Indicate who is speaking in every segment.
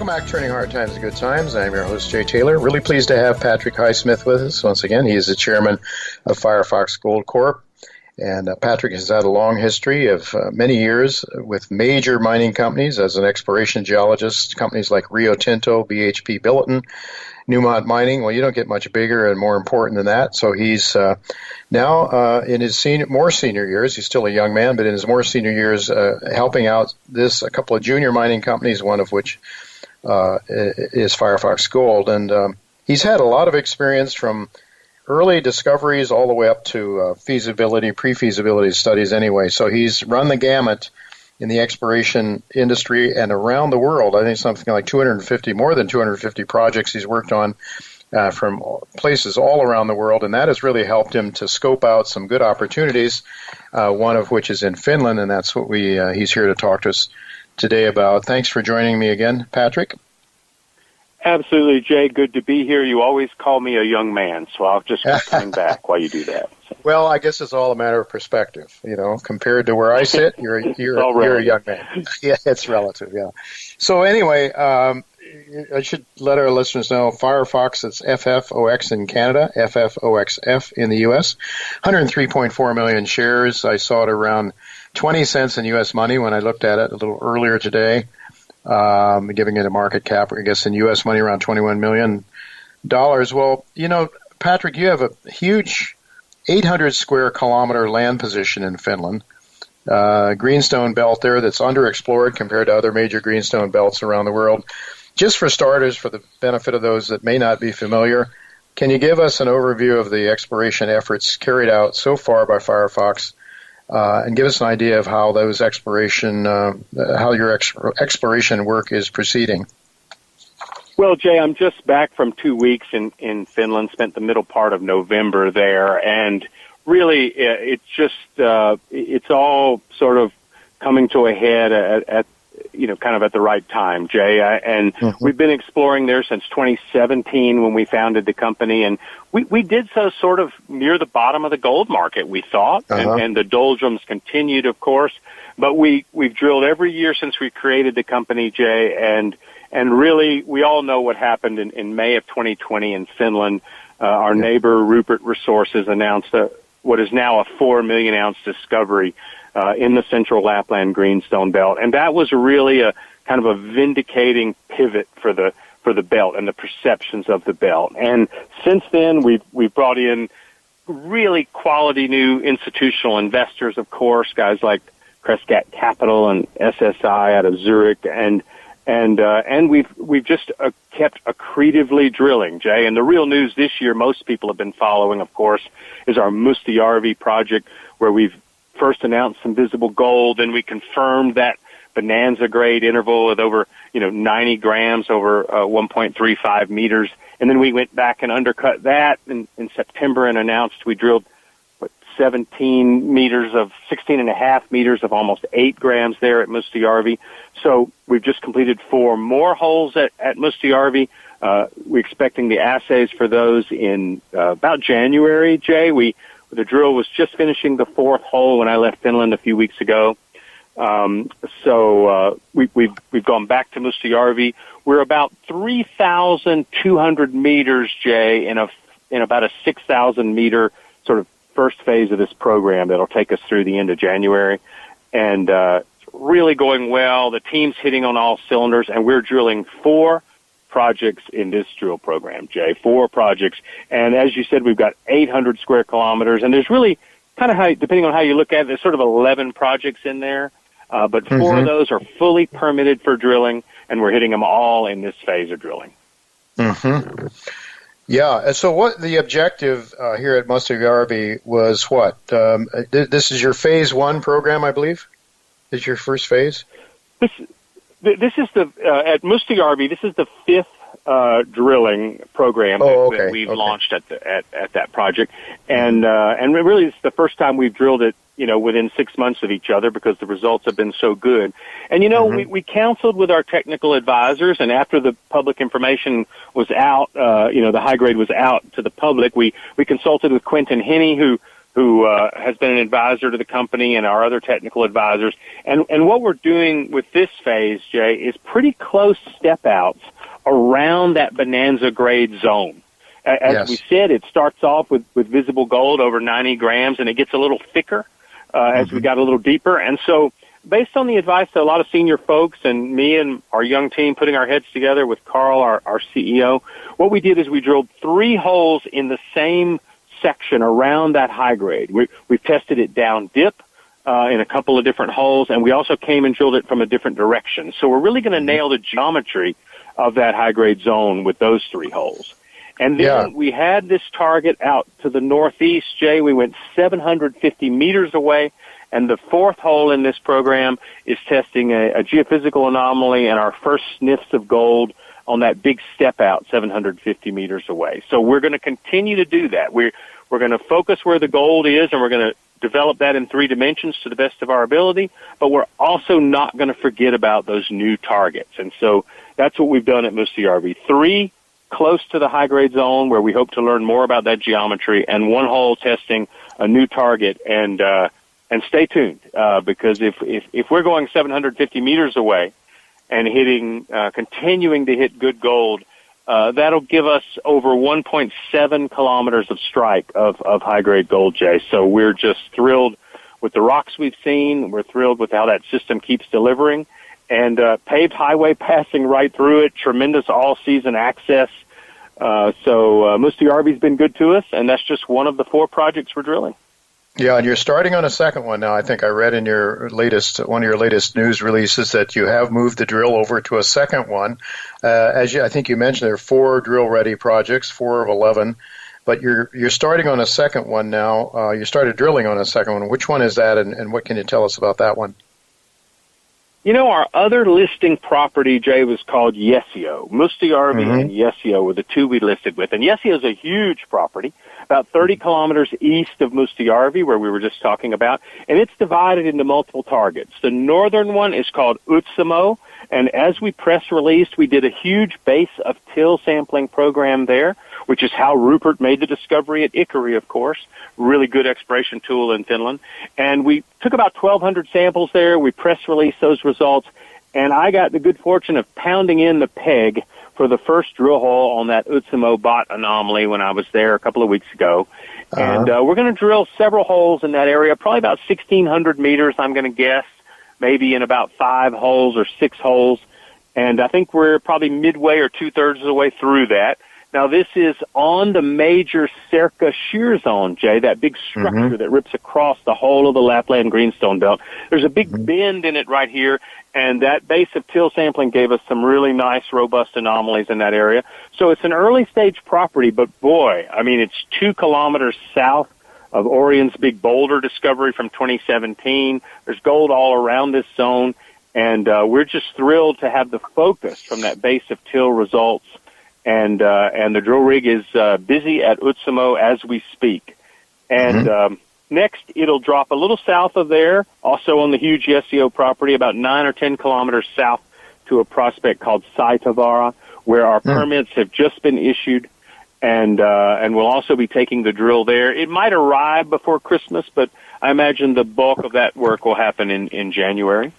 Speaker 1: Welcome back to Turning Hard Times to Good Times. I'm your host, Jay Taylor. Really pleased to have Patrick Highsmith with us once again. He is the chairman of FireFox Gold Corp. And Patrick has had a long history of many years with major mining companies as an exploration geologist, companies like Rio Tinto, BHP Billiton, Newmont Mining. Well, you don't get much bigger and more important than that. So he's now in his more senior years. He's still a young man, but in his more senior years, helping out a couple of junior mining companies, one of which is FireFox Gold. And he's had a lot of experience from early discoveries all the way up to pre-feasibility studies anyway. So he's run the gamut in the exploration industry and around the world. I think something like more than 250 projects he's worked on from places all around the world, and that has really helped him to scope out some good opportunities, one of which is in Finland, and that's what he's here to talk to us today about. Thanks for joining me again, Patrick.
Speaker 2: Absolutely, Jay. Good to be here. You always call me a young man, so I'll just keep coming back while you do that. So.
Speaker 1: Well, I guess it's all a matter of perspective. Compared to where I sit, you're a young man. Yeah, it's relative. Yeah. So anyway, I should let our listeners know FireFox, it's FFOX in Canada, FFOXF in the U.S. 103.4 million shares. I saw it around 20 cents in U.S. money when I looked at it a little earlier today. Giving it a market cap, I guess, in U.S. money around $21 million. Well, Patrick, you have a huge 800 square kilometer land position in Finland, greenstone belt there that's underexplored compared to other major greenstone belts around the world. Just for starters, for the benefit of those that may not be familiar, can you give us an overview of the exploration efforts carried out so far by FireFox? And give us an idea of how those how your exploration work is proceeding.
Speaker 2: Well, Jay, I'm just back from 2 weeks in Finland. Spent the middle part of November there, and really, it's all sort of coming to a head at kind of at the right time, Jay. We've been exploring there since 2017 when we founded the company, and we did so sort of near the bottom of the gold market, we thought, and the doldrums continued, of course. But we've drilled every year since we created the company, Jay, and really we all know what happened in May of 2020 in Finland. Our neighbor Rupert Resources announced what is now a 4 million ounce discovery in the central Lapland Greenstone Belt, and that was really a kind of a vindicating pivot for the belt and the perceptions of the belt. And since then, we've brought in really quality new institutional investors, of course, guys like Crescat Capital and SSI out of Zurich, and we've just kept accretively drilling, Jay. And the real news this year, most people have been following, of course, is our Mustajärvi project, where we've first announced some visible gold, and we confirmed that bonanza grade interval with over 90 grams over 1.35 meters, and then we went back and undercut that in September and announced we drilled 16 and a half meters of almost 8 grams there at Mustajärvi. So we've just completed 4 more holes at Mustajärvi. We're expecting the assays for those in about January, Jay. The drill was just finishing the 4th hole when I left Finland a few weeks ago. So we've gone back to Mustajärvi. We're about 3,200 meters, Jay, in about a 6,000 meter sort of first phase of this program that'll take us through the end of January. And it's really going well. The team's hitting on all cylinders, and we're drilling 4 projects in this drill program, Jay. 4 projects. And as you said, we've got 800 square kilometers, and there's really kind of depending on how you look at it, there's sort of 11 projects in there. But 4 of those are fully permitted for drilling, and we're hitting them all in this phase of drilling.
Speaker 1: Mm-hmm. Yeah. And so what the objective here at Mustajärvi was what? This is your phase 1 program, I believe? Is your first phase?
Speaker 2: This is at Mustajärvi. This is the 5th drilling program that we've launched at that project, and really it's the first time we've drilled it, within 6 months of each other because the results have been so good. And we counseled with our technical advisors, and after the public information was out, the high grade was out to the public, we consulted with Quentin Henney, who who has been an advisor to the company, and our other technical advisors. And what we're doing with this phase, Jay, is pretty close step-outs around that bonanza grade zone. As we said, it starts off with visible gold over 90 grams, and it gets a little thicker as we got a little deeper. And so based on the advice of a lot of senior folks and me and our young team putting our heads together with Carl, our CEO, what we did is we drilled 3 holes in the same section around that high grade. We've tested it down dip in a couple of different holes, and we also came and drilled it from a different direction. So we're really going to nail the geometry of that high grade zone with those 3 holes. And then we had this target out to the northeast, Jay. We went 750 meters away, and the 4th hole in this program is testing a geophysical anomaly and our first sniffs of gold on that big step out 750 meters away. So we're going to continue to do that. We're going to focus where the gold is, and we're going to develop that in 3 dimensions to the best of our ability, but we're also not going to forget about those new targets. And so that's what we've done at Mustajärvi. 3 close to the high-grade zone where we hope to learn more about that geometry, and 1 hole testing a new target. And stay tuned, because if we're going 750 meters away and continuing to hit good gold, that'll give us over 1.7 kilometers of strike of high-grade gold, Jay. So we're just thrilled with the rocks we've seen. We're thrilled with how that system keeps delivering. And paved highway passing right through it, tremendous all-season access. So Mustajärvi's been good to us, and that's just one of the 4 projects we're drilling.
Speaker 1: Yeah, and you're starting on a second one now. I think I read in one of your latest news releases that you have moved the drill over to a second one. I think you mentioned, there are 4 drill-ready projects, 4 of 11, but you're starting on a second one now. You started drilling on a second one. Which one is that, and what can you tell us about that one?
Speaker 2: You know, our other listing property, Jay, was called Yesio. Mustajärvi and Yesio were the 2 we listed with. And Yesio is a huge property, about 30 kilometers east of Mustajärvi, where we were just talking about, and it's divided into multiple targets. The northern one is called Utsamo, and as we press released, we did a huge base of till sampling program there, which is how Rupert made the discovery at Ikkari, of course. Really good exploration tool in Finland. And we took about 1,200 samples there. We press released those results, and I got the good fortune of pounding in the peg for the first drill hole on that Utsamo bot anomaly when I was there a couple of weeks ago. And we're going to drill several holes in that area, probably about 1,600 meters, I'm going to guess, maybe in about 5 holes or 6 holes. And I think we're probably midway or 2/3 of the way through that. Now, this is on the major Serka shear zone, Jay, that big structure that rips across the whole of the Lapland Greenstone Belt. There's a big bend in it right here, and that base of till sampling gave us some really nice, robust anomalies in that area. So it's an early-stage property, but boy, I mean, it's 2 kilometers south of Orion's Big Boulder discovery from 2017. There's gold all around this zone, and we're just thrilled to have the focus from that base of till results. And the drill rig is busy at Utsamo as we speak. And next, it'll drop a little south of there, also on the huge Yesio property, about 9 or 10 kilometers south to a prospect called Saitavara, where our permits have just been issued, and we'll also be taking the drill there. It might arrive before Christmas, but I imagine the bulk of that work will happen in January.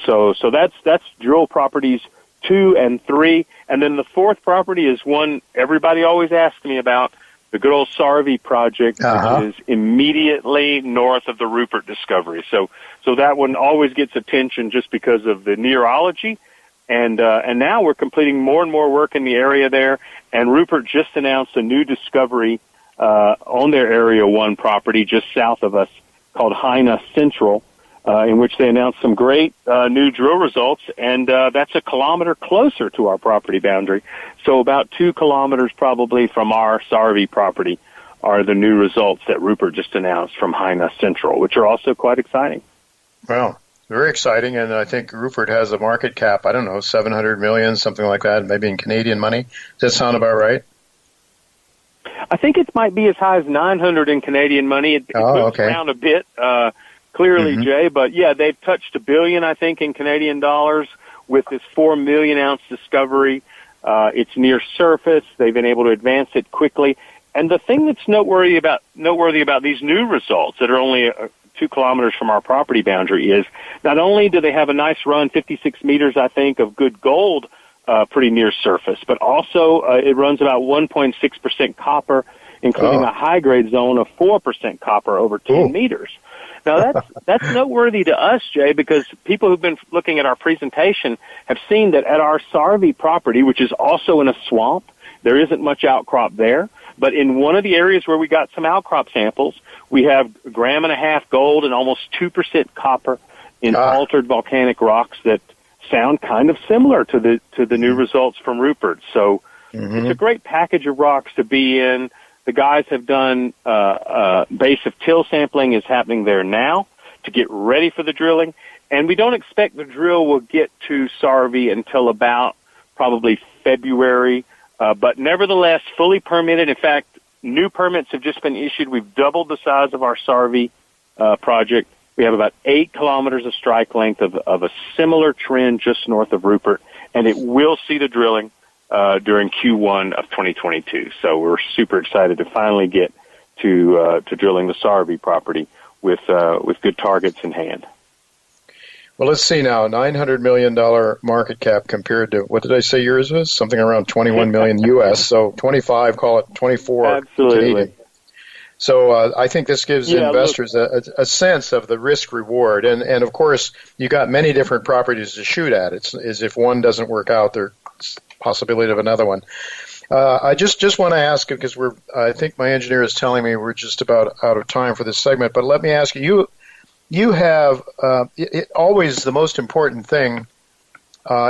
Speaker 2: So that's drill properties 2 and 3. And then the 4th property is one everybody always asks me about, the good old Sarvi project, which is immediately north of the Rupert discovery. So that one always gets attention just because of the neurology. And now we're completing more and more work in the area there. And Rupert just announced a new discovery on their Area 1 property just south of us called Haina Central, in which they announced some great new drill results, and that's 1 kilometer closer to our property boundary. So about 2 kilometers probably from our Sarvi property are the new results that Rupert just announced from Haina Central, which are also quite exciting.
Speaker 1: Well, very exciting, and I think Rupert has a market cap, I don't know, 700 million, something like that, maybe in Canadian money. Does that sound about right?
Speaker 2: I think it might be as high as 900 in Canadian money. It moves around a bit. Clearly, Jay, but yeah, they've touched $1 billion, I think, in Canadian dollars with this 4 million ounce discovery. It's near surface. They've been able to advance it quickly. And the thing that's noteworthy about these new results that are only 2 kilometers from our property boundary is not only do they have a nice run, 56 meters, I think, of good gold, pretty near surface, but also it runs about 1.6% copper, including a high-grade zone of 4% copper over 10 meters. Now, that's noteworthy to us, Jay, because people who've been looking at our presentation have seen that at our Sarvey property, which is also in a swamp, there isn't much outcrop there. But in one of the areas where we got some outcrop samples, we have 1.5 grams gold and almost 2% copper in altered volcanic rocks that sound kind of similar to the new results from Rupert. So it's a great package of rocks to be in. The guys have done base of till sampling is happening there now to get ready for the drilling. And we don't expect the drill will get to Sarvey until about probably February. But nevertheless, fully permitted. In fact, new permits have just been issued. We've doubled the size of our Sarvey project. We have about 8 kilometers of strike length of a similar trend just north of Rupert, and it will see the drilling during Q1 of 2022. So we're super excited to finally get to drilling the Sarvey property with good targets in hand.
Speaker 1: Well, let's see now. $900 million market cap compared to, what did I say yours was? Something around 21 million U.S., so 25, call it 24
Speaker 2: Absolutely.
Speaker 1: Canadian. So I think this gives investors a sense of the risk-reward. And of course, you got many different properties to shoot at. It's as if one doesn't work out, there's possibility of another one. I just want to ask, because I think my engineer is telling me we're just about out of time for this segment, but let me ask you, you have always the most important thing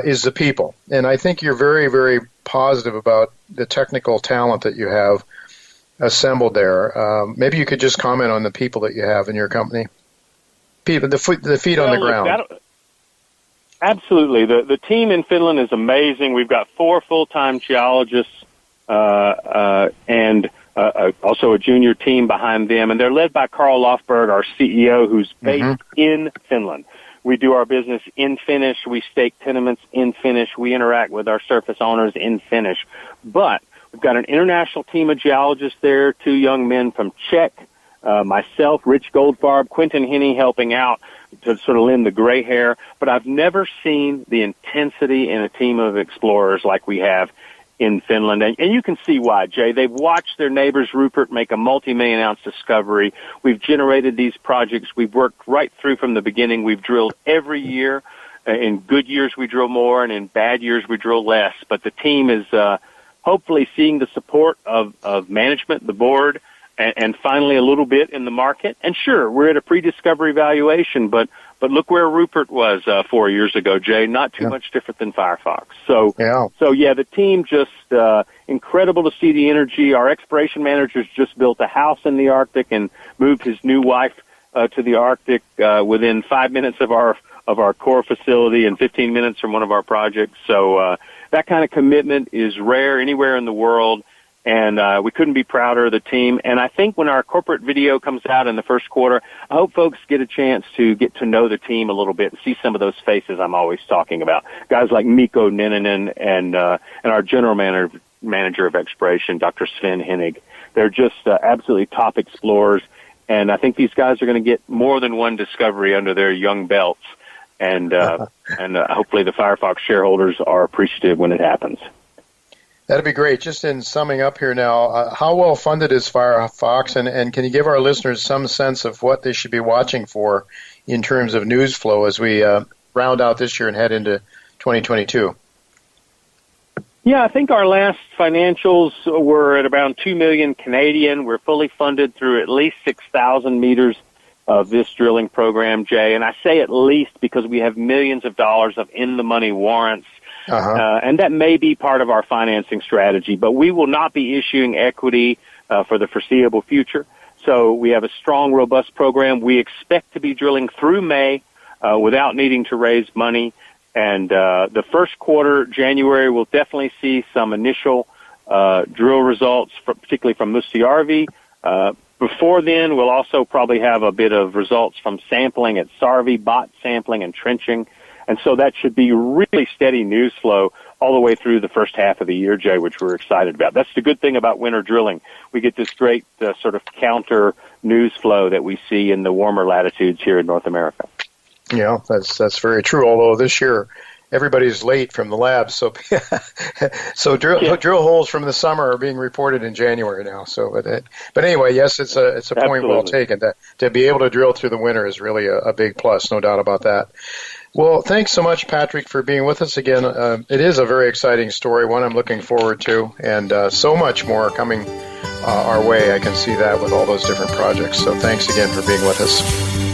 Speaker 1: is the people. And I think you're very, very positive about the technical talent that you have assembled there. Maybe you could just comment on the people that you have in your company. People, the feet on the ground.
Speaker 2: Absolutely. The team in Finland is amazing. We've got 4 full-time geologists and also a junior team behind them, and they're led by Carl Lofberg, our CEO, who's based in Finland. We do our business in Finnish. We stake tenements in Finnish. We interact with our surface owners in Finnish. But we've got an international team of geologists there, 2 young men from Czech, myself, Rich Goldfarb, Quentin Henney helping out to sort of lend the gray hair. But I've never seen the intensity in a team of explorers like we have in Finland. And you can see why, Jay. They've watched their neighbors, Rupert, make a multi-million-ounce discovery. We've generated these projects. We've worked right through from the beginning. We've drilled every year. In good years, we drill more, and in bad years, we drill less. But the team is hopefully seeing the support of management, the board, and finally a little bit in the market. And sure, we're at a pre-discovery valuation, but look where Rupert was 4 years ago, Jay. Not too much different than FireFox. So the team just incredible to see the energy. Our exploration manager's just built a house in the Arctic and moved his new wife to the Arctic within 5 minutes of our core facility and 15 minutes from one of our projects. So that kind of commitment is rare anywhere in the world. And we couldn't be prouder of the team. And I think when our corporate video comes out in the first quarter, I hope folks get a chance to get to know the team a little bit and see some of those faces I'm always talking about. Guys like Mikko Neninen and our general manager of exploration, Dr. Sven Hennig. They're just absolutely top explorers. And I think these guys are going to get more than one discovery under their young belts. And hopefully the FireFox shareholders are appreciative when it happens.
Speaker 1: That'd be great. Just in summing up here now, how well funded is FireFox, and can you give our listeners some sense of what they should be watching for in terms of news flow as we round out this year and head into 2022?
Speaker 2: Yeah, I think our last financials were at around 2 million Canadian. We're fully funded through at least 6,000 meters of this drilling program, Jay. And I say at least because we have millions of dollars of in-the-money warrants. And that may be part of our financing strategy, but we will not be issuing equity for the foreseeable future. So we have a strong, robust program. We expect to be drilling through May without needing to raise money. And the first quarter, January, will definitely see some initial drill results, particularly from Mustajärvi. Before then, we'll also probably have a bit of results from sampling at Sarvey, bot sampling and trenching. And so that should be really steady news flow all the way through the first half of the year, Jay, which we're excited about. That's the good thing about winter drilling. We get this great sort of counter news flow that we see in the warmer latitudes here in North America.
Speaker 1: Yeah, that's very true, although this year everybody's late from the labs, so drill holes from the summer are being reported in January now. So, but anyway, yes, it's a point well taken. To be able to drill through the winter is really a big plus, no doubt about that. Well, thanks so much, Patrick, for being with us again. It is a very exciting story, one I'm looking forward to, and so much more coming our way. I can see that with all those different projects. So thanks again for being with us.